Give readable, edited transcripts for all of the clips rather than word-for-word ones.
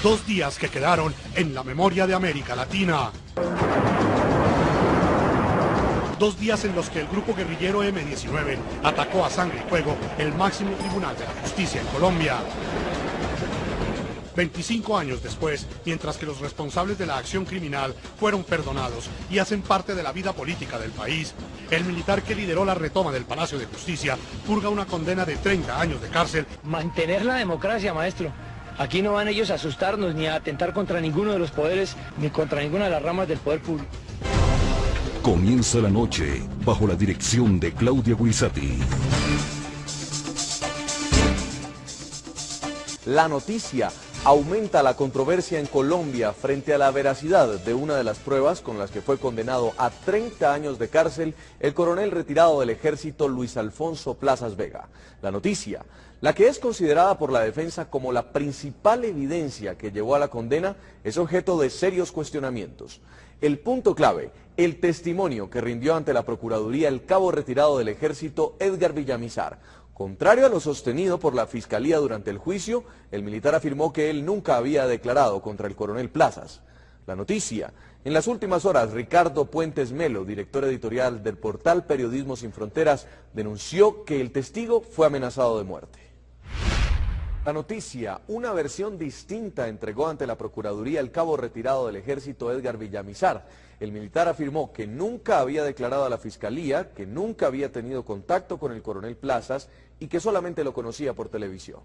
2 días que quedaron en la memoria de América Latina. 2 días en los que el grupo guerrillero M-19 atacó a sangre y fuego el máximo tribunal de la justicia en Colombia. 25 años después, mientras que los responsables de la acción criminal fueron perdonados y hacen parte de la vida política del país, el militar que lideró la retoma del Palacio de Justicia purga una condena de 30 años de cárcel. Mantener la democracia, maestro. Aquí no van ellos a asustarnos ni a atentar contra ninguno de los poderes ni contra ninguna de las ramas del poder público. Comienza la noche bajo la dirección de Claudia Guisati. La noticia: aumenta la controversia en Colombia frente a la veracidad de una de las pruebas con las que fue condenado a 30 años de cárcel el coronel retirado del ejército Luis Alfonso Plazas Vega. La noticia, la que es considerada por la defensa como la principal evidencia que llevó a la condena, es objeto de serios cuestionamientos. El punto clave: el testimonio que rindió ante la Procuraduría el cabo retirado del ejército Edgar Villamizar. Contrario a lo sostenido por la Fiscalía durante el juicio, el militar afirmó que él nunca había declarado contra el coronel Plazas. La noticia: en las últimas horas, Ricardo Puentes Melo, director editorial del portal Periodismo Sin Fronteras, denunció que el testigo fue amenazado de muerte. La noticia: una versión distinta entregó ante la Procuraduría el cabo retirado del ejército Edgar Villamizar. El militar afirmó que nunca había declarado a la Fiscalía, que nunca había tenido contacto con el coronel Plazas y que solamente lo conocía por televisión.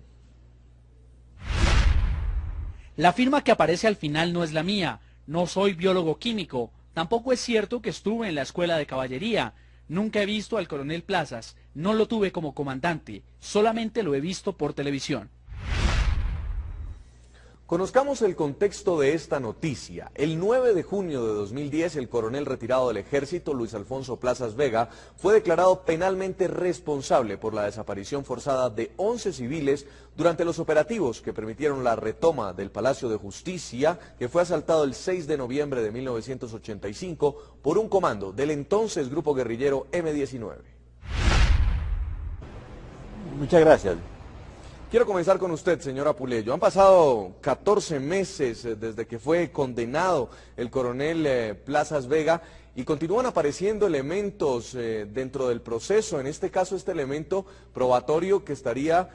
La firma que aparece al final no es la mía. No soy biólogo químico. Tampoco es cierto que estuve en la escuela de caballería. Nunca he visto al coronel Plazas. No lo tuve como comandante. Solamente lo he visto por televisión. Conozcamos el contexto de esta noticia. El 9 de junio de 2010, el coronel retirado del ejército, Luis Alfonso Plazas Vega, fue declarado penalmente responsable por la desaparición forzada de 11 civiles durante los operativos que permitieron la retoma del Palacio de Justicia, que fue asaltado el 6 de noviembre de 1985 por un comando del entonces grupo guerrillero M-19. Muchas gracias. Quiero comenzar con usted, señor Apuleyo. Han pasado 14 meses desde que fue condenado el coronel Plazas Vega y continúan apareciendo elementos dentro del proceso, en este caso este elemento probatorio que estaría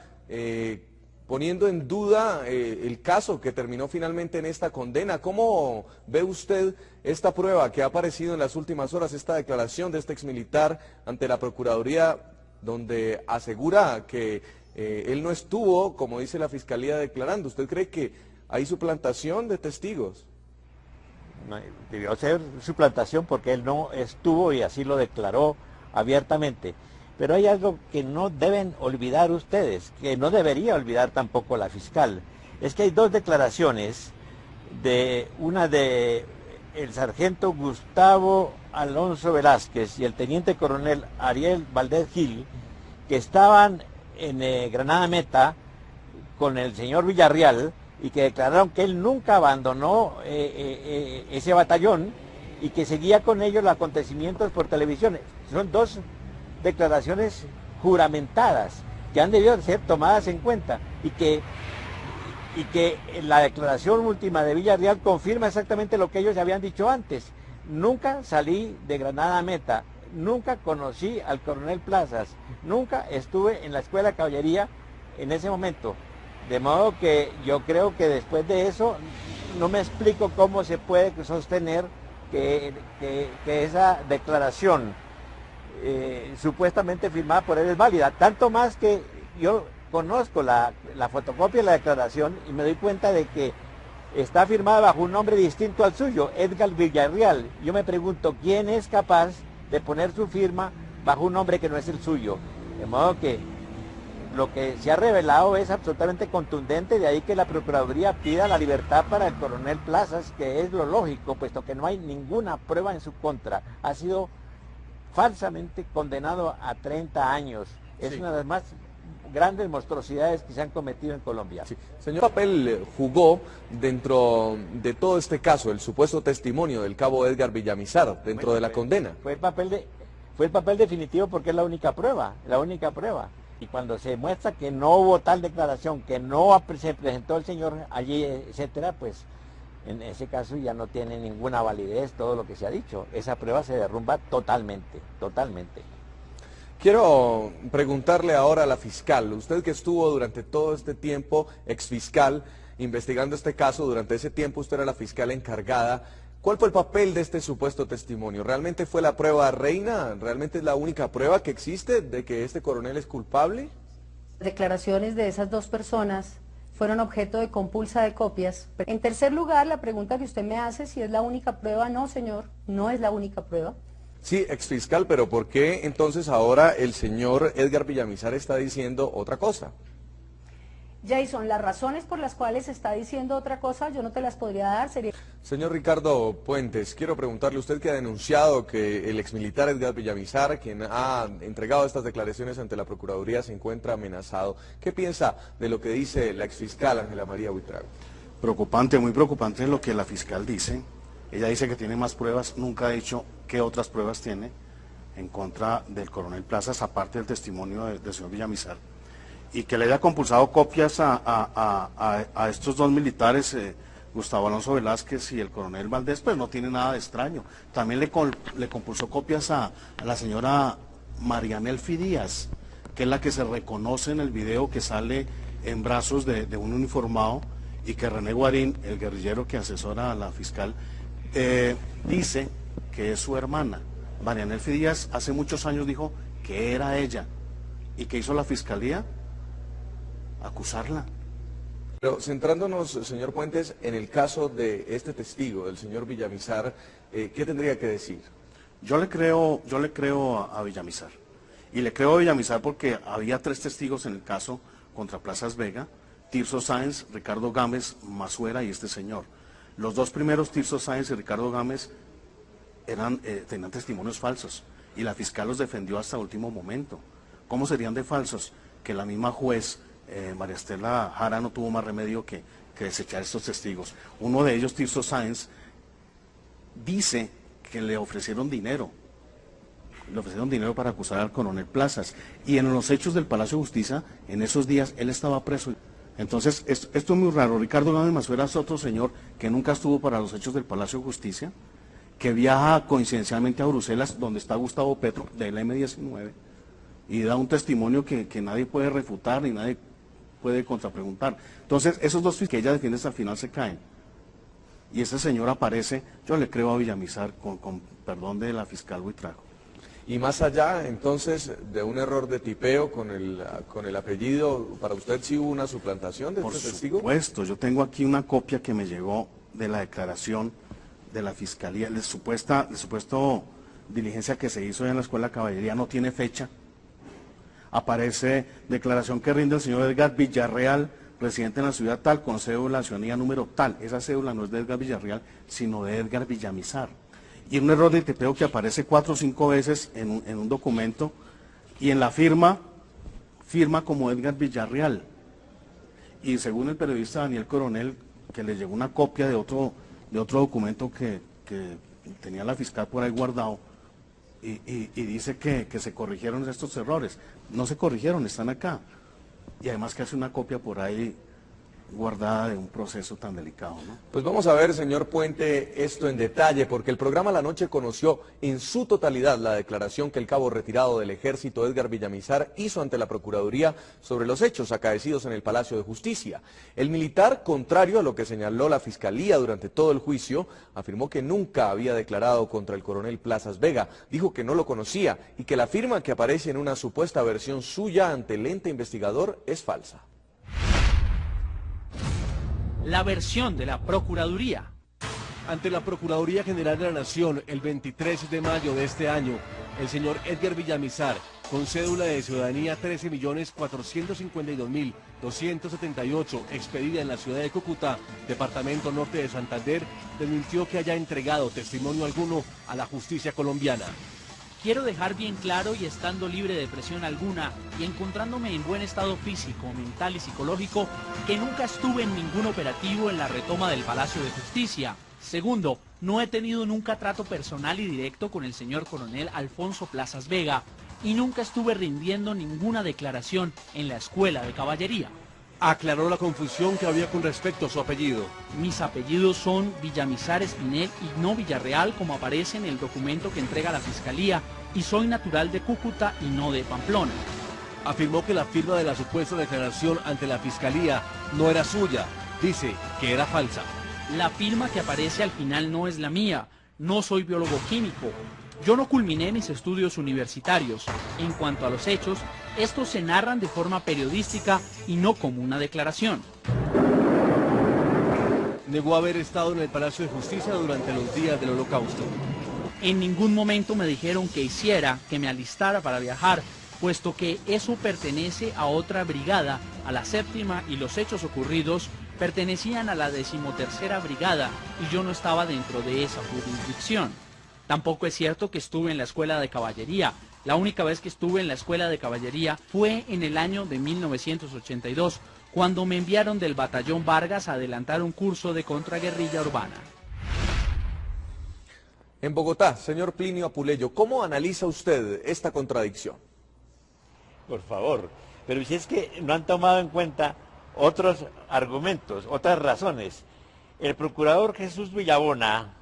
poniendo en duda el caso que terminó finalmente en esta condena. ¿Cómo ve usted esta prueba que ha aparecido en las últimas horas, esta declaración de este exmilitar ante la Procuraduría, donde asegura que él no estuvo, como dice la Fiscalía, declarando? ¿Usted cree que hay suplantación de testigos? No, debió ser suplantación porque él no estuvo y así lo declaró abiertamente. Pero hay algo que no deben olvidar ustedes, que no debería olvidar tampoco la fiscal. Es que hay dos declaraciones, una de el sargento Gustavo Alonso Velázquez y el teniente coronel Ariel Valdés Gil, que estaban en Granada Meta con el señor Villarreal y que declararon que él nunca abandonó ese batallón y que seguía con ellos los acontecimientos por televisión. Son dos declaraciones juramentadas que han debido ser tomadas en cuenta y que la declaración última de Villarreal confirma exactamente lo que ellos habían dicho antes. Nunca salí de Granada Meta, nunca conocí al coronel Plazas, nunca estuve en la escuela de caballería en ese momento. De modo que yo creo que después de eso no me explico cómo se puede sostener que esa declaración supuestamente firmada por él es válida. Tanto más que yo conozco la fotocopia de la declaración y me doy cuenta de que está firmada bajo un nombre distinto al suyo, Edgar Villarreal. Yo me pregunto, ¿quién es capaz de poner su firma bajo un nombre que no es el suyo? De modo que lo que se ha revelado es absolutamente contundente, de ahí que la Procuraduría pida la libertad para el coronel Plazas, que es lo lógico, puesto que no hay ninguna prueba en su contra. Ha sido falsamente condenado a 30 años. Es una de las más grandes monstruosidades que se han cometido en Colombia. Sí. Señor, ¿qué papel jugó dentro de todo este caso el supuesto testimonio del cabo Edgar Villamizar dentro de la condena? Fue el papel definitivo porque es la única prueba, Y cuando se muestra que no hubo tal declaración, que no se presentó el señor allí, etcétera, pues en ese caso ya no tiene ninguna validez todo lo que se ha dicho. Esa prueba se derrumba totalmente, totalmente. Quiero preguntarle ahora a la fiscal, usted que estuvo durante todo este tiempo, exfiscal, investigando este caso, durante ese tiempo usted era la fiscal encargada, ¿cuál fue el papel de este supuesto testimonio? ¿Realmente fue la prueba reina? ¿Realmente es la única prueba que existe de que este coronel es culpable? Las declaraciones de esas dos personas fueron objeto de compulsa de copias. En tercer lugar, la pregunta que usted me hace, si es la única prueba, no señor, no es la única prueba. Sí, exfiscal, pero ¿por qué entonces ahora el señor Edgar Villamizar está diciendo otra cosa? Jason, las razones por las cuales está diciendo otra cosa, yo no te las podría dar, sería... Señor Ricardo Puentes, quiero preguntarle, usted que ha denunciado que el exmilitar Edgar Villamizar, quien ha entregado estas declaraciones ante la Procuraduría, se encuentra amenazado. ¿Qué piensa de lo que dice la exfiscal Ángela María Buitrago? Preocupante, muy preocupante lo que la fiscal dice. Ella dice que tiene más pruebas, nunca ha dicho qué otras pruebas tiene en contra del coronel Plazas, aparte del testimonio del señor Villamizar. Y que le haya compulsado copias a estos dos militares, Gustavo Alonso Velázquez y el coronel Valdés, pues no tiene nada de extraño. También le compulsó copias a la señora Mariana Elfi Díaz, que es la que se reconoce en el video que sale en brazos de un uniformado, y que René Guarín, el guerrillero que asesora a la fiscal, dice que es su hermana. Mariana Elfi Díaz hace muchos años dijo que era ella. ¿Y qué hizo la fiscalía? Acusarla. Pero centrándonos, señor Puentes, en el caso de este testigo, del señor Villamizar, ¿qué tendría que decir? Yo le creo a Villamizar. Y le creo a Villamizar porque había 3 testigos en el caso contra Plazas Vega: Tirso Sáenz, Ricardo Gámez, Masuera y este señor. Los 2 primeros, Tirso Sáenz y Ricardo Gámez, tenían testimonios falsos, y la fiscal los defendió hasta último momento. ¿Cómo serían de falsos? Que la misma juez, María Estela Jara, no tuvo más remedio que desechar estos testigos. Uno de ellos, Tirso Sáenz, dice que le ofrecieron dinero para acusar al coronel Plazas, y en los hechos del Palacio de Justicia, en esos días, él estaba preso. Entonces, esto es muy raro. Ricardo Gámez Masuera es otro señor que nunca estuvo para los hechos del Palacio de Justicia, que viaja coincidencialmente a Bruselas, donde está Gustavo Petro, del M-19, y da un testimonio que nadie puede refutar ni nadie puede contrapreguntar. Entonces, esos 2 que ella defiende hasta el final se caen. Y ese señor aparece, yo le creo a Villamizar, con perdón de la fiscal Buitrago. Y más allá, entonces, de un error de tipeo con el apellido, ¿para usted sí hubo una suplantación de este testigo? Por supuesto, yo tengo aquí una copia que me llegó de la declaración de la Fiscalía, el supuesto diligencia que se hizo en la Escuela de Caballería, no tiene fecha. Aparece declaración que rinde el señor Edgar Villarreal, residente en la ciudad tal, con cédula de ciudadanía número tal. Esa cédula no es de Edgar Villarreal, sino de Edgar Villamizar. Y un error de tipeo que aparece 4 o 5 veces en un documento, y en la firma como Edgar Villarreal. Y según el periodista Daniel Coronel, que le llegó una copia de otro documento que tenía la fiscal por ahí guardado, y dice que se corrigieron estos errores. No se corrigieron, están acá. Y además que hace una copia por ahí guardada de un proceso tan delicado, ¿no? Pues vamos a ver, señor Puente, esto en detalle, porque el programa La Noche conoció en su totalidad la declaración que el cabo retirado del Ejército, Edgar Villamizar, hizo ante la Procuraduría sobre los hechos acaecidos en el Palacio de Justicia. El militar, contrario a lo que señaló la Fiscalía durante todo el juicio, afirmó que nunca había declarado contra el coronel Plazas Vega, dijo que no lo conocía y que la firma que aparece en una supuesta versión suya ante el ente investigador es falsa. La versión de la Procuraduría. Ante la Procuraduría General de la Nación, el 23 de mayo de este año, el señor Edgar Villamizar, con cédula de ciudadanía 13.452.278, expedida en la ciudad de Cúcuta, departamento norte de Santander, desmintió que haya entregado testimonio alguno a la justicia colombiana. Quiero dejar bien claro, y estando libre de presión alguna y encontrándome en buen estado físico, mental y psicológico, que nunca estuve en ningún operativo en la retoma del Palacio de Justicia. Segundo, no he tenido nunca trato personal y directo con el señor coronel Alfonso Plazas Vega. y nunca estuve rindiendo ninguna declaración en la escuela de caballería. Aclaró la confusión que había con respecto a su apellido. Mis apellidos son Villamizar Espinel y no Villarreal, como aparece en el documento que entrega la Fiscalía, y soy natural de Cúcuta y no de Pamplona. Afirmó que la firma de la supuesta declaración ante la Fiscalía no era suya. Dice que era falsa. La firma que aparece al final no es la mía. No soy biólogo químico. Yo no culminé mis estudios universitarios. En cuanto a los hechos, estos se narran de forma periodística y no como una declaración. Negó haber estado en el Palacio de Justicia durante los días del Holocausto. En ningún momento me dijeron que hiciera, que me alistara para viajar, puesto que eso pertenece a otra brigada, a la 7ª, y los hechos ocurridos pertenecían a la 13ª Brigada y yo no estaba dentro de esa jurisdicción. Tampoco es cierto que estuve en la escuela de caballería. La única vez que estuve en la escuela de caballería fue en el año de 1982, cuando me enviaron del batallón Vargas a adelantar un curso de contraguerrilla urbana. En Bogotá, señor Plinio Apuleyo, ¿cómo analiza usted esta contradicción? Por favor, pero si es que no han tomado en cuenta otros argumentos, otras razones. El procurador Jesús Villabona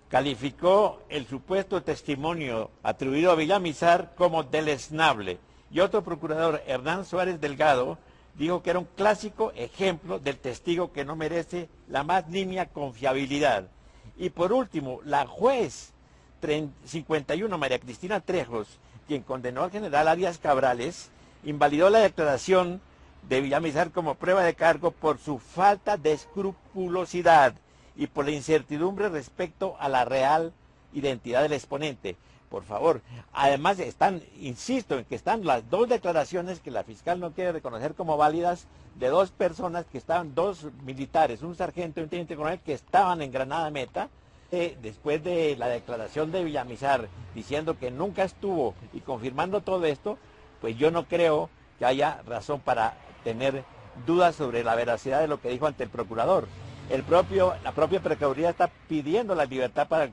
calificó el supuesto testimonio atribuido a Villamizar como deleznable, y otro procurador, Hernán Suárez Delgado, dijo que era un clásico ejemplo del testigo que no merece la más nimia confiabilidad. Y por último, la juez 51, María Cristina Trejos, quien condenó al general Arias Cabrales, invalidó la declaración de Villamizar como prueba de cargo por su falta de escrupulosidad y por la incertidumbre respecto a la real identidad del exponente. Por favor, además insisto en que están las dos declaraciones que la fiscal no quiere reconocer como válidas de dos personas que estaban, dos militares, un sargento y un teniente coronel que estaban en Granada Meta, después de la declaración de Villamizar diciendo que nunca estuvo y confirmando todo esto, pues yo no creo que haya razón para tener dudas sobre la veracidad de lo que dijo ante el procurador. La propia Procuraduría está pidiendo la libertad para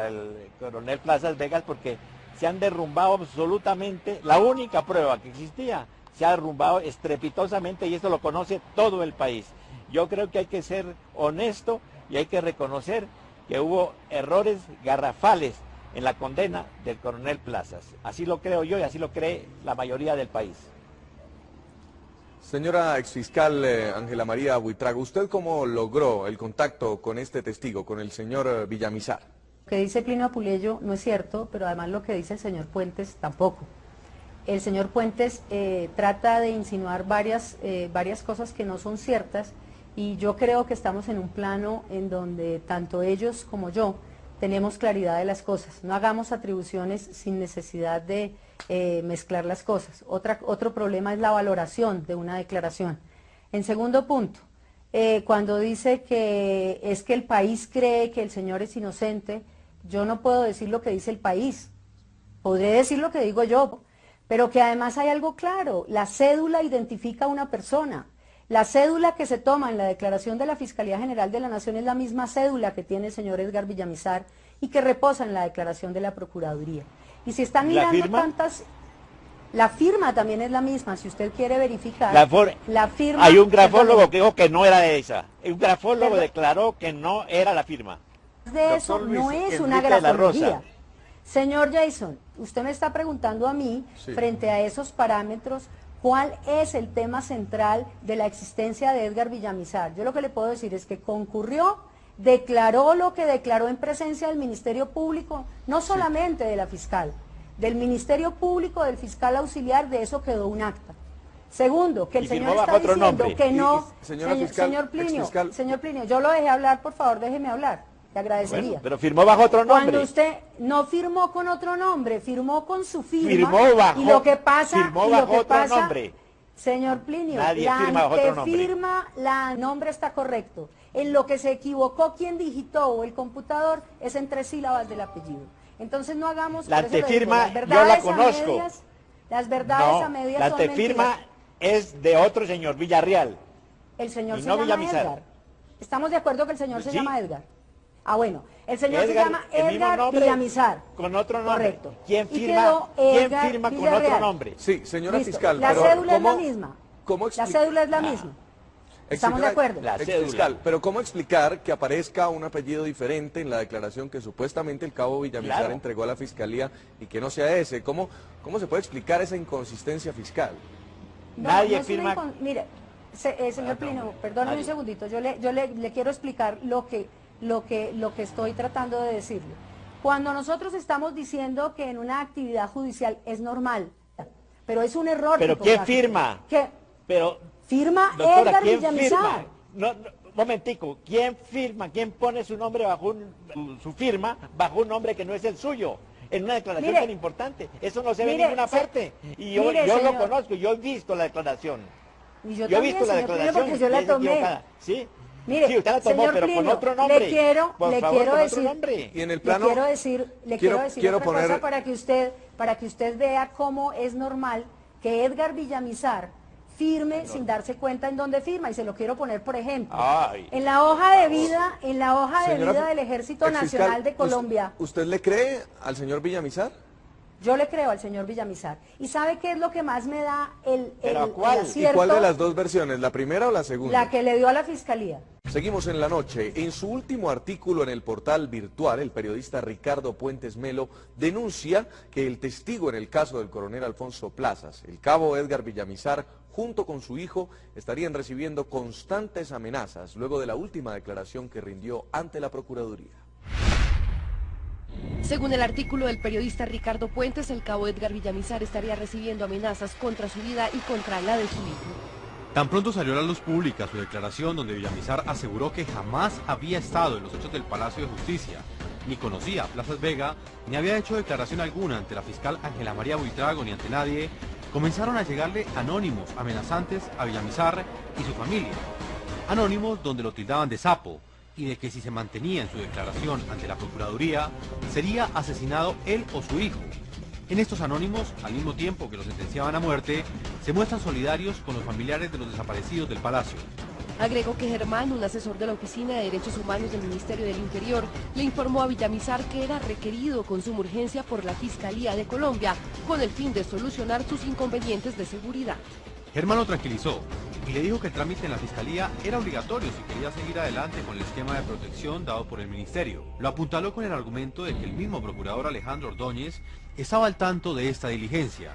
el coronel Plazas Vegas porque se han derrumbado absolutamente la única prueba que existía. Se ha derrumbado estrepitosamente y esto lo conoce todo el país. Yo creo que hay que ser honesto y hay que reconocer que hubo errores garrafales en la condena del coronel Plazas. Así lo creo yo y así lo cree la mayoría del país. Señora exfiscal Ángela María Buitrago, ¿usted cómo logró el contacto con este testigo, con el señor Villamizar? Lo que dice Plinio Apuleyo no es cierto, pero además lo que dice el señor Puentes tampoco. El señor Puentes trata de insinuar varias cosas que no son ciertas y yo creo que estamos en un plano en donde tanto ellos como yo tenemos claridad de las cosas. No hagamos atribuciones sin necesidad de mezclar las cosas. Otro problema es la valoración de una declaración. En segundo punto, cuando dice que es que el país cree que el señor es inocente, yo no puedo decir lo que dice el país. Podré decir lo que digo yo, pero que además hay algo claro. La cédula identifica a una persona. La cédula que se toma en la declaración de la Fiscalía General de la Nación es la misma cédula que tiene el señor Edgar Villamizar y que reposa en la declaración de la Procuraduría. Y si están mirando tantas... La firma también es la misma, si usted quiere verificar. La firma... Hay un grafólogo que dijo que no era esa. Un grafólogo declaró que no era la firma. De eso no es una grafología. Señor Jason, usted me está preguntando a mí, frente a esos parámetros, ¿cuál es el tema central de la existencia de Edgar Villamizar? Yo lo que le puedo decir es que concurrió, declaró lo que declaró en presencia del Ministerio Público, no solamente de la fiscal, del Ministerio Público, del fiscal auxiliar, de eso quedó un acta. Segundo, que el señor está diciendo que no... Señor Plinio, yo lo dejé hablar, por favor, déjeme hablar, le agradecería. Bueno, pero firmó bajo otro nombre. Cuando usted no firmó con otro nombre, firmó con su firma. Firmó bajo, y lo que pasa, firmó bajo otro nombre. Señor Plinio, Nadie la firma bajo otro nombre. antefirma, la nombre está correcto. En lo que se equivocó quien digitó o el computador es en 3 sílabas del apellido. Entonces no hagamos... La antefirma yo la conozco. Las verdades a medias la son antefirma mentiras. es de otro señor, Villarreal. El señor y se no llama Villamizar. Edgar. ¿Estamos de acuerdo que el señor se llama Edgar? Ah, bueno, el señor se llama el mismo Edgar nombre, Villamizar. Con otro nombre. Correcto. ¿Quién Y firma, quedó ¿quién Edgar firma con Villarreal. otro nombre? Sí, señora Listo. fiscal, La pero cédula es la ¿cómo- misma. cómo La explica- cédula es la misma. Estamos de acuerdo. La cédula. Fiscal, pero ¿cómo explicar que aparezca un apellido diferente en la declaración que supuestamente el cabo Villamizar Claro. entregó a la fiscalía y que no sea ese? ¿Cómo se puede explicar esa inconsistencia fiscal? No, Nadie no es una firma- Mire, señor Plino, perdóneme un segundito, yo le quiero explicar lo que estoy tratando de decirle. Cuando nosotros estamos diciendo que en una actividad judicial es normal, pero es un error. ¿Pero quién tipográfico. firma? ¿Qué? Pero, Firma doctora, Edgar ¿quién Villamizar. firma? No, momentico, ¿quién firma? ¿Quién pone su nombre bajo su firma bajo un nombre que no es el suyo? En una declaración Mire, tan importante. Eso no se ve en mire, ninguna parte. Y yo, mire, yo lo señor. conozco, yo he visto la declaración. Y yo he también, visto la señor Plino, declaración. porque yo la y es tomé. equivocada. ¿Sí? Mire, sí, usted la tomó, señor pero con Plino, otro nombre. le quiero Por favor, decir, con otro nombre. Y en el plano... quiero decir quiero otra poner- cosa para que usted vea cómo es normal que Edgar Villamizar firme sin darse cuenta en dónde firma, y se lo quiero poner por ejemplo. Ay, En la hoja de vida, Señora del Ejército exfiscal, Nacional de Colombia, ¿Usted le cree al señor Villamizar? yo le creo al señor Villamizar. ¿Y sabe qué es lo que más me da el ¿Pero cuál? ¿Y acierto? cuál de las dos versiones, la primera o la segunda? La que le dio a la Fiscalía. Seguimos en la noche. En su último artículo en el portal virtual, el periodista Ricardo Puentes Melo denuncia que el testigo en el caso del coronel Alfonso Plazas, el cabo Edgar Villamizar, junto con su hijo, estarían recibiendo constantes amenazas luego de la última declaración que rindió ante la Procuraduría. Según el artículo del periodista Ricardo Puentes, el cabo Edgar Villamizar estaría recibiendo amenazas contra su vida y contra la de su hijo. Tan pronto salió a la luz pública su declaración donde Villamizar aseguró que jamás había estado en los hechos del Palacio de Justicia, ni conocía a Plazas Vega, ni había hecho declaración alguna ante la fiscal Ángela María Buitrago ni ante nadie, comenzaron a llegarle anónimos amenazantes a Villamizar y su familia. Anónimos donde lo tildaban de sapo y de que si se mantenía en su declaración ante la Procuraduría, sería asesinado él o su hijo. En estos anónimos, al mismo tiempo que los sentenciaban a muerte, se muestran solidarios con los familiares de los desaparecidos del Palacio. Agregó que Germán, un asesor de la Oficina de Derechos Humanos del Ministerio del Interior, le informó a Villamizar que era requerido con suma urgencia por la Fiscalía de Colombia con el fin de solucionar sus inconvenientes de seguridad. Germán lo tranquilizó y le dijo que el trámite en la Fiscalía era obligatorio si quería seguir adelante con el esquema de protección dado por el Ministerio. Lo apuntaló con el argumento de que el mismo procurador Alejandro Ordóñez estaba al tanto de esta diligencia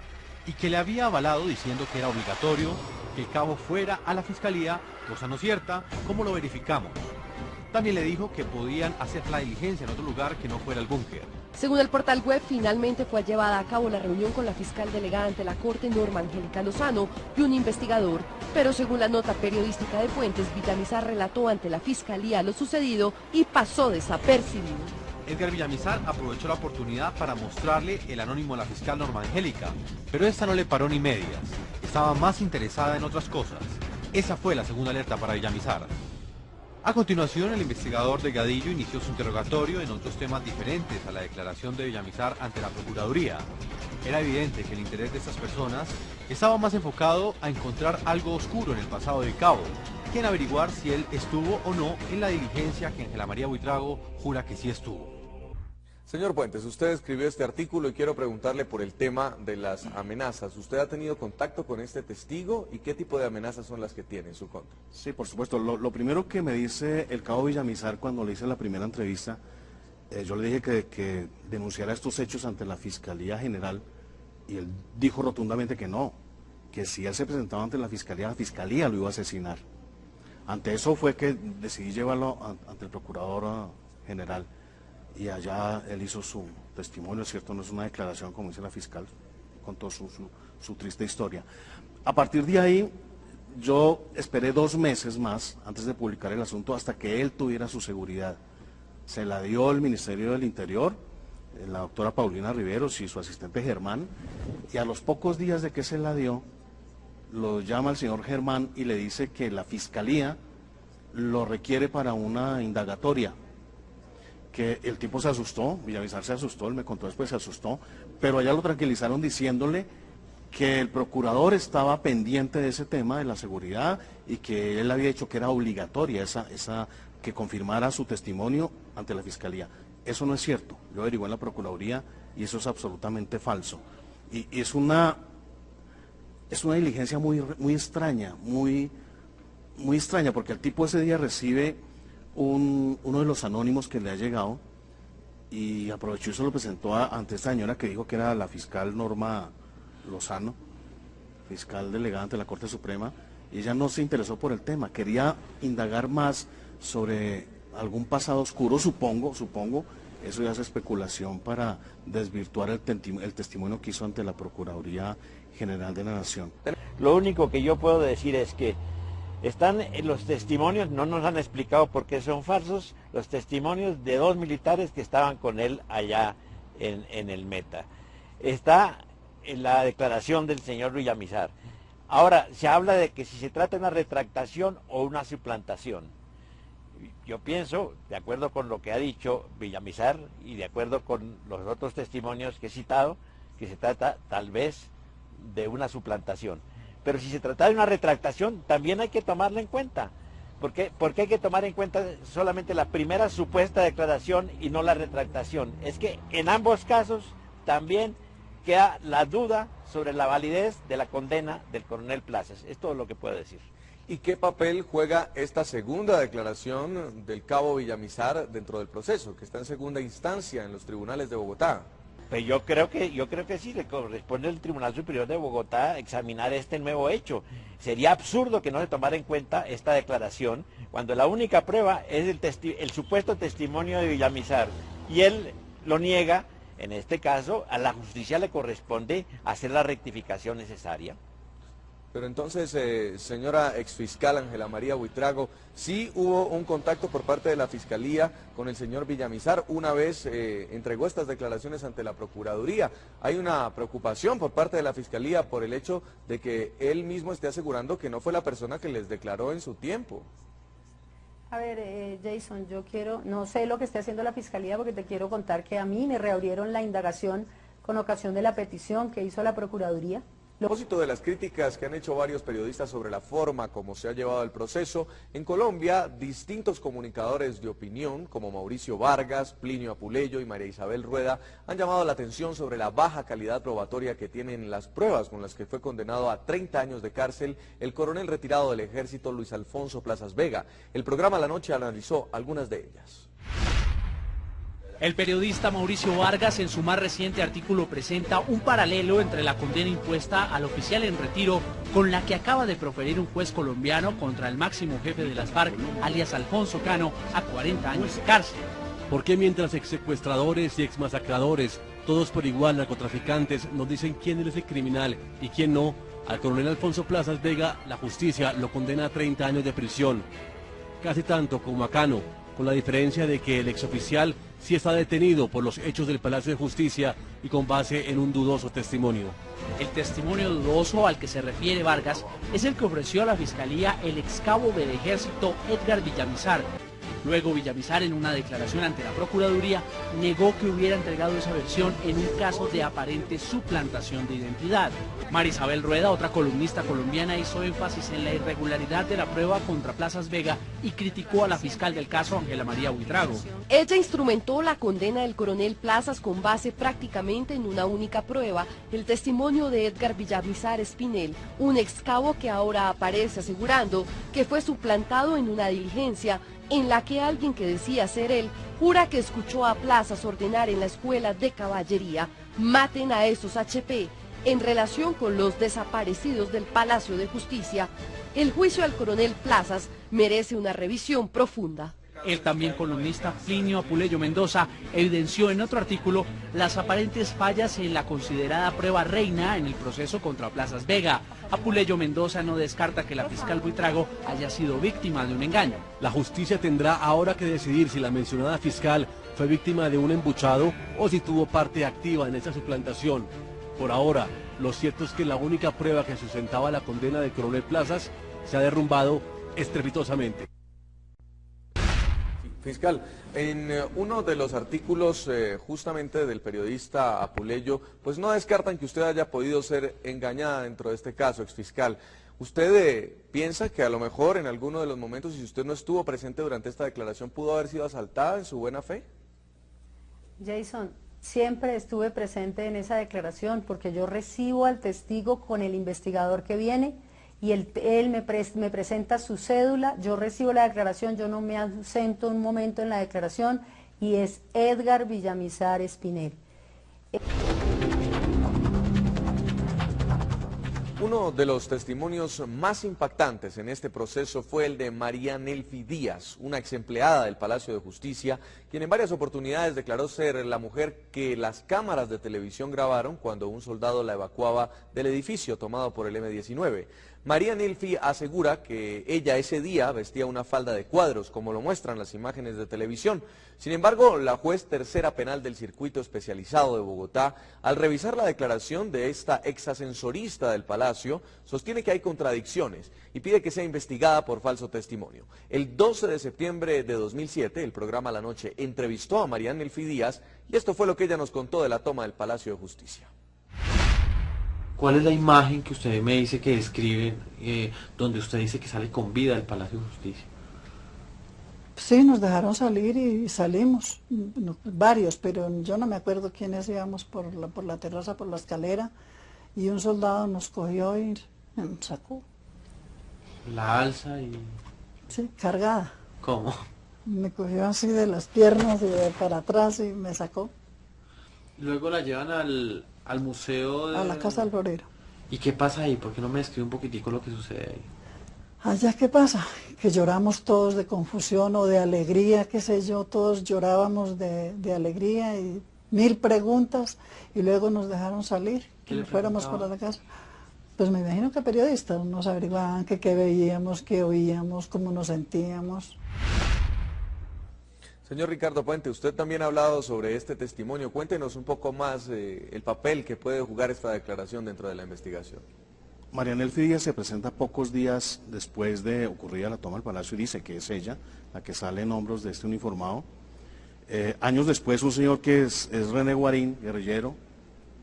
y que le había avalado diciendo que era obligatorio que el cabo fuera a la Fiscalía, cosa no cierta, como lo verificamos. También le dijo que podían hacer la diligencia en otro lugar que no fuera el búnker. Según el portal web, finalmente fue llevada a cabo la reunión con la fiscal delegada ante la Corte, Norma Angélica Lozano, y un investigador, pero según la nota periodística de Puentes, Villamizar relató ante la Fiscalía lo sucedido y pasó desapercibido. Edgar Villamizar aprovechó la oportunidad para mostrarle el anónimo a la fiscal Norma Angélica, pero esta no le paró ni medias, estaba más interesada en otras cosas. Esa fue la segunda alerta para Villamizar. A continuación, el investigador Delgadillo inició su interrogatorio en otros temas diferentes a la declaración de Villamizar ante la Procuraduría. Era evidente que el interés de estas personas estaba más enfocado a encontrar algo oscuro en el pasado del cabo, que en averiguar si él estuvo o no en la diligencia que Ángela María Buitrago jura que sí estuvo. Señor Puentes, usted escribió este artículo y quiero preguntarle por el tema de las amenazas. ¿Usted ha tenido contacto con este testigo y qué tipo de amenazas son las que tiene en su contra? Sí, por supuesto. Lo primero que me dice el cabo Villamizar cuando le hice la primera entrevista, yo le dije que denunciara estos hechos ante la Fiscalía General y él dijo rotundamente que no, que si él se presentaba ante la Fiscalía lo iba a asesinar. Ante eso fue que decidí llevarlo ante el Procurador General. Y allá él hizo su testimonio, ¿cierto? No es una declaración como dice la fiscal, contó su triste historia. A partir de ahí, yo esperé 2 meses más antes de publicar el asunto hasta que él tuviera su seguridad. Se la dio el Ministerio del Interior, la doctora Paulina Riveros y su asistente Germán, y a los pocos días de que se la dio, lo llama el señor Germán y le dice que la Fiscalía lo requiere para una indagatoria. Que el tipo se asustó, Villamizar se asustó, él me contó después, se asustó, pero allá lo tranquilizaron diciéndole que el procurador estaba pendiente de ese tema de la seguridad y que él había dicho que era obligatoria esa que confirmara su testimonio ante la Fiscalía. Eso no es cierto, yo averigué en la Procuraduría y eso es absolutamente falso. Y es una diligencia muy extraña, muy extraña, porque el tipo ese día recibe uno de los anónimos que le ha llegado y aprovechó y se lo presentó ante esta señora que dijo que era la fiscal Norma Lozano, fiscal delegada ante la Corte Suprema, y ella no se interesó por el tema, quería indagar más sobre algún pasado oscuro, supongo, eso ya es especulación para desvirtuar el testimonio que hizo ante la Procuraduría General de la Nación. Lo único que yo puedo decir es que están los testimonios, no nos han explicado por qué son falsos, los testimonios de 2 militares que estaban con él allá en el Meta. Está en la declaración del señor Villamizar. Ahora, se habla de que si se trata de una retractación o una suplantación. Yo pienso, de acuerdo con lo que ha dicho Villamizar y de acuerdo con los otros testimonios que he citado, que se trata tal vez de una suplantación. Pero si se trata de una retractación, también hay que tomarla en cuenta. ¿Por qué hay que tomar en cuenta solamente la primera supuesta declaración y no la retractación? Es que en ambos casos también queda la duda sobre la validez de la condena del coronel Plazas. Es todo lo que puedo decir. ¿Y qué papel juega esta segunda declaración del cabo Villamizar dentro del proceso, que está en segunda instancia en los tribunales de Bogotá? Pues yo creo que sí, le corresponde al Tribunal Superior de Bogotá examinar este nuevo hecho. Sería absurdo que no se tomara en cuenta esta declaración cuando la única prueba es el supuesto testimonio de Villamizar y él lo niega. En este caso, a la justicia le corresponde hacer la rectificación necesaria. Pero entonces, señora exfiscal Ángela María Buitrago, sí hubo un contacto por parte de la Fiscalía con el señor Villamizar una vez entregó estas declaraciones ante la Procuraduría. Hay una preocupación por parte de la Fiscalía por el hecho de que él mismo esté asegurando que no fue la persona que les declaró en su tiempo. A ver, Jason, no sé lo que esté haciendo la Fiscalía porque te quiero contar que a mí me reabrieron la indagación con ocasión de la petición que hizo la Procuraduría. A propósito de las críticas que han hecho varios periodistas sobre la forma como se ha llevado el proceso, en Colombia distintos comunicadores de opinión como Mauricio Vargas, Plinio Apuleyo y María Isabel Rueda han llamado la atención sobre la baja calidad probatoria que tienen las pruebas con las que fue condenado a 30 años de cárcel el coronel retirado del Ejército Luis Alfonso Plazas Vega. El programa La Noche analizó algunas de ellas. El periodista Mauricio Vargas en su más reciente artículo presenta un paralelo entre la condena impuesta al oficial en retiro con la que acaba de proferir un juez colombiano contra el máximo jefe de las FARC, alias Alfonso Cano, a 40 años de cárcel. ¿Por qué mientras exsecuestradores y exmasacradores, todos por igual narcotraficantes, nos dicen quién es el criminal y quién no, al coronel Alfonso Plazas Vega la justicia lo condena a 30 años de prisión? Casi tanto como a Cano, con la diferencia de que el exoficial sí está detenido por los hechos del Palacio de Justicia y con base en un dudoso testimonio. El testimonio dudoso al que se refiere Vargas es el que ofreció a la Fiscalía el excabo del Ejército Edgar Villamizar. Luego Villamizar, en una declaración ante la Procuraduría, negó que hubiera entregado esa versión en un caso de aparente suplantación de identidad. María Isabel Rueda, otra columnista colombiana, hizo énfasis en la irregularidad de la prueba contra Plazas Vega y criticó a la fiscal del caso, Ángela María Buitrago. Ella instrumentó la condena del coronel Plazas con base prácticamente en una única prueba, el testimonio de Edgar Villamizar Espinel, un excabo que ahora aparece asegurando que fue suplantado en una diligencia en la que alguien que decía ser él jura que escuchó a Plazas ordenar en la escuela de caballería: maten a esos HP. En relación con los desaparecidos del Palacio de Justicia, el juicio al coronel Plazas merece una revisión profunda. El también columnista Plinio Apuleyo Mendoza evidenció en otro artículo las aparentes fallas en la considerada prueba reina en el proceso contra Plazas Vega. Apuleyo Mendoza no descarta que la fiscal Buitrago haya sido víctima de un engaño. La justicia tendrá ahora que decidir si la mencionada fiscal fue víctima de un embuchado o si tuvo parte activa en esa suplantación. Por ahora, lo cierto es que la única prueba que sustentaba la condena del coronel Plazas se ha derrumbado estrepitosamente. Fiscal, en uno de los artículos justamente del periodista Apuleyo, pues no descartan que usted haya podido ser engañada dentro de este caso, exfiscal. ¿Usted piensa que a lo mejor en alguno de los momentos, si usted no estuvo presente durante esta declaración, pudo haber sido asaltada en su buena fe? Jason, siempre estuve presente en esa declaración porque yo recibo al testigo con el investigador que viene y él me presenta su cédula, yo recibo la declaración, yo no me ausento un momento en la declaración y es Edgar Villamizar Espinel. Uno de los testimonios más impactantes en este proceso fue el de María Nelfi Díaz, una ex empleada del Palacio de Justicia, quien en varias oportunidades declaró ser la mujer que las cámaras de televisión grabaron cuando un soldado la evacuaba del edificio tomado por el M-19. María Nelfi asegura que ella ese día vestía una falda de cuadros, como lo muestran las imágenes de televisión. Sin embargo, la juez tercera penal del Circuito Especializado de Bogotá, al revisar la declaración de esta ex ascensorista del Palacio, sostiene que hay contradicciones y pide que sea investigada por falso testimonio. El 12 de septiembre de 2007, el programa La Noche entrevistó a María Nelfi Díaz y esto fue lo que ella nos contó de la toma del Palacio de Justicia. ¿Cuál es la imagen que usted me dice que describe, donde usted dice que sale con vida del Palacio de Justicia? Sí, nos dejaron salir y salimos, varios, pero yo no me acuerdo quiénes íbamos por la terraza, por la escalera, y un soldado nos cogió y me sacó. La alza y... Sí, cargada. ¿Cómo? Me cogió así de las piernas y de para atrás y me sacó. Luego la llevan al museo de... A la Casa del Florero. ¿Y qué pasa ahí? ¿Por qué no me describe un poquitico lo que sucede ahí? Allá, ¿qué pasa? Que lloramos todos de confusión o de alegría, qué sé yo, todos llorábamos de alegría y 1000 preguntas y luego nos dejaron salir, que fuéramos para la casa. Pues me imagino que periodistas nos averiguaban que qué veíamos, qué oíamos, cómo nos sentíamos. Señor Ricardo Puente, usted también ha hablado sobre este testimonio. Cuéntenos un poco más el papel que puede jugar esta declaración dentro de la investigación. María Nelfi Díaz se presenta pocos días después de ocurrida la toma del Palacio y dice que es ella la que sale en hombros de este uniformado. Años después, un señor que es René Guarín, guerrillero,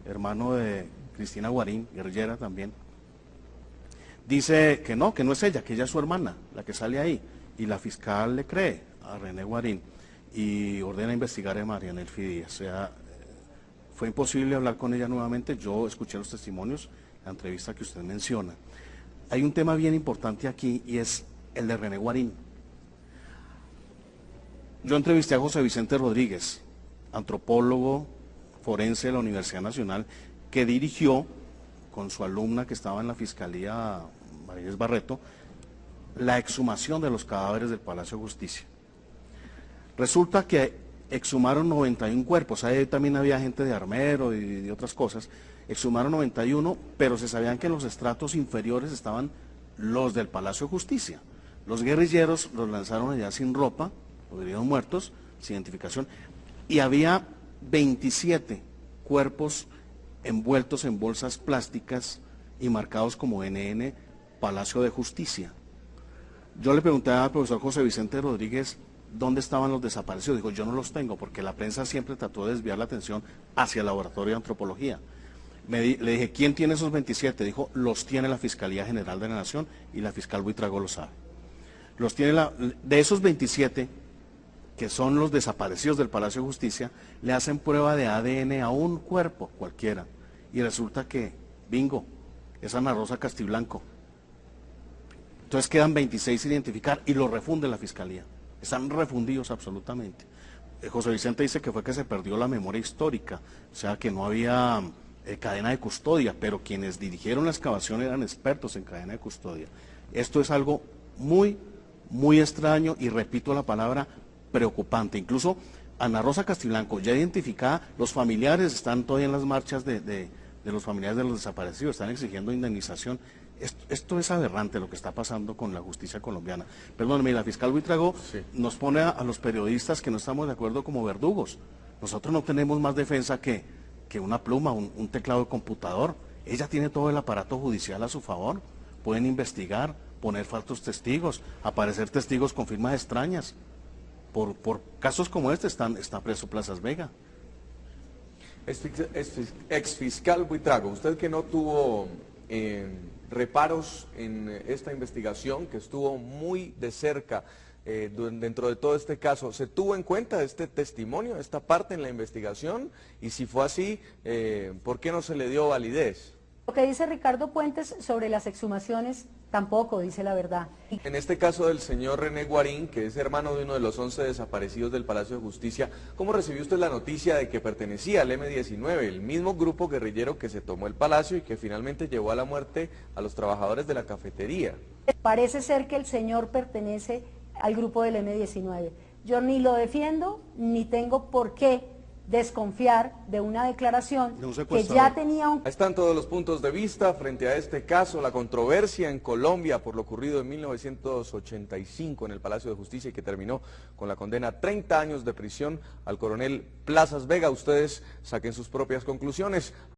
hermano de Cristina Guarín, guerrillera también, dice que no es ella, que ella es su hermana, la que sale ahí. Y la fiscal le cree a René Guarín y ordena investigar a María Nelfi Díaz. O sea, fue imposible hablar con ella nuevamente. Yo escuché los testimonios, la entrevista que usted menciona. Hay un tema bien importante aquí y es el de René Guarín. Yo entrevisté a José Vicente Rodríguez, antropólogo forense de la Universidad Nacional, que dirigió con su alumna que estaba en la Fiscalía, María Inés Barreto, la exhumación de los cadáveres del Palacio de Justicia. Resulta que exhumaron 91 cuerpos, ahí también había gente de armero y de otras cosas, exhumaron 91, pero se sabían que en los estratos inferiores estaban los del Palacio de Justicia. Los guerrilleros los lanzaron allá sin ropa, los heridos muertos, sin identificación, y había 27 cuerpos envueltos en bolsas plásticas y marcados como NN Palacio de Justicia. Yo le pregunté al profesor José Vicente Rodríguez dónde estaban los desaparecidos. Dijo, yo no los tengo, porque la prensa siempre trató de desviar la atención hacia el laboratorio de antropología. Le dije, ¿quién tiene esos 27? Dijo, los tiene la Fiscalía General de la Nación y la fiscal Buitrago lo sabe. Los tiene de esos 27, que son los desaparecidos del Palacio de Justicia, le hacen prueba de ADN a un cuerpo cualquiera y resulta que, bingo, es Ana Rosa Castiblanco. Entonces quedan 26 sin identificar y lo refunde la Fiscalía. Están refundidos absolutamente. José Vicente dice que fue que se perdió la memoria histórica, o sea que no había cadena de custodia, pero quienes dirigieron la excavación eran expertos en cadena de custodia. Esto es algo muy, muy extraño y repito la palabra preocupante. Incluso Ana Rosa Castiblanco, ya identificada, los familiares están todavía en las marchas de los familiares de los desaparecidos, están exigiendo indemnización. Esto es aberrante lo que está pasando con la justicia colombiana. Perdóneme, la fiscal Buitrago nos pone a los periodistas que no estamos de acuerdo como verdugos. Nosotros no tenemos más defensa que una pluma, un teclado de computador. Ella tiene todo el aparato judicial a su favor. Pueden investigar, poner falsos testigos, aparecer testigos con firmas extrañas. Por casos como este está preso Plazas Vega. Exfiscal Buitrago, usted que no tuvo reparos en esta investigación que estuvo muy de cerca dentro de todo este caso. ¿Se tuvo en cuenta este testimonio, esta parte en la investigación? Y si fue así, ¿por qué no se le dio validez? Lo que dice Ricardo Puentes sobre las exhumaciones tampoco dice la verdad. En este caso del señor René Guarín, que es hermano de uno de los 11 desaparecidos del Palacio de Justicia, ¿cómo recibió usted la noticia de que pertenecía al M-19, el mismo grupo guerrillero que se tomó el palacio y que finalmente llevó a la muerte a los trabajadores de la cafetería? Parece ser que el señor pertenece al grupo del M-19. Yo ni lo defiendo, ni tengo por qué desconfiar de una declaración que ya tenía un... Están todos los puntos de vista frente a este caso, la controversia en Colombia por lo ocurrido en 1985 en el Palacio de Justicia y que terminó con la condena a 30 años de prisión al coronel Plazas Vega. Ustedes saquen sus propias conclusiones.